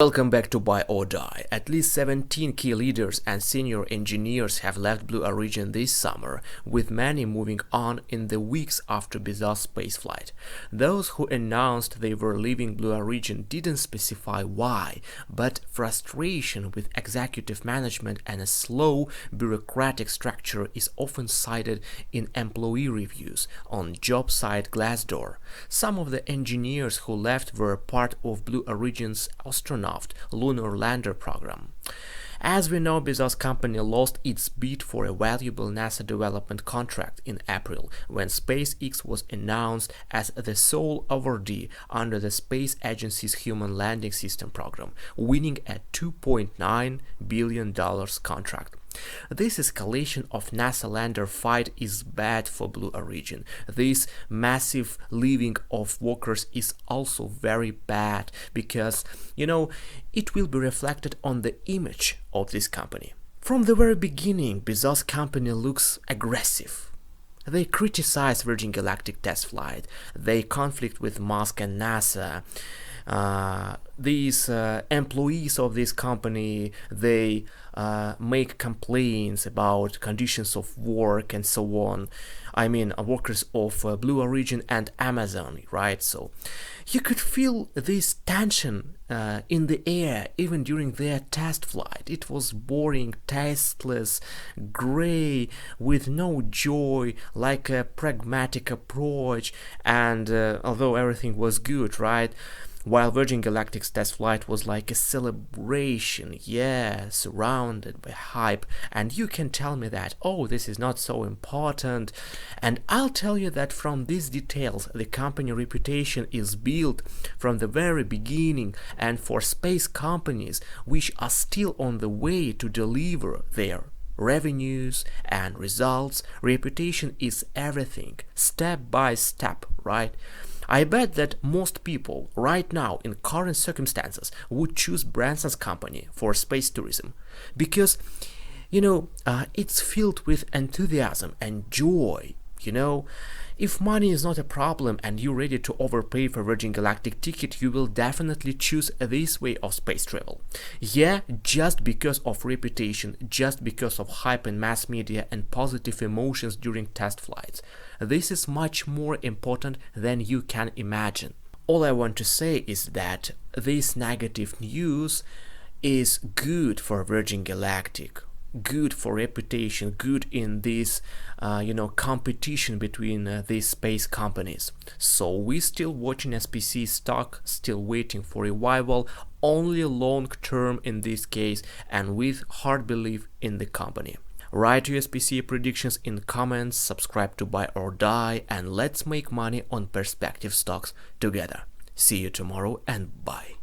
Welcome back to Buy or Die. At least 17 key leaders and senior engineers have left Blue Origin this summer, with many moving on in the weeks after Bezos' spaceflight. Those who announced they were leaving Blue Origin didn't specify why, but frustration with executive management and a slow bureaucratic structure is often cited in employee reviews on job site Glassdoor. Some of the engineers who left were part of Blue Origin's astronaut lunar lander program. As we know, Bezos' company lost its bid for a valuable NASA development contract in April when SpaceX was announced as the sole awardee under the space agency's Human Landing System program, winning a $2.9 billion contract. This escalation of NASA lander fight is bad for Blue Origin. This massive leaving of workers is also very bad because, it will be reflected on the image of this company. From the very beginning, Bezos' company looks aggressive. They criticize Virgin Galactic test flight. They conflict with Musk and NASA. These employees of this company, they make complaints about conditions of work and so on. I mean, workers of Blue Origin and Amazon, right? So you could feel this tension in the air even during their test flight. It was boring, tasteless, gray, with no joy, like a pragmatic approach. And although everything was good, right? While Virgin Galactic's test flight was like a celebration, surrounded by hype, and you can tell me that, oh, this is not so important, and I'll tell you that from these details, the company reputation is built from the very beginning, and for space companies which are still on the way to deliver their revenues and results, reputation is everything, step by step, right? I bet that most people right now in current circumstances would choose Branson's company for space tourism because, it's filled with enthusiasm and joy, If money is not a problem and you're ready to overpay for Virgin Galactic ticket, you will definitely choose this way of space travel. Just because of reputation, just because of hype in mass media and positive emotions during test flights. This is much more important than you can imagine. All I want to say is that this negative news is good for Virgin Galactic. Good for reputation, good in this, competition between these space companies. So we still watching SPCE stock, still waiting for revival, only long term in this case, and with hard belief in the company. Write your SPCE predictions in comments, subscribe to Buy or Die, and let's make money on perspective stocks together. See you tomorrow and bye.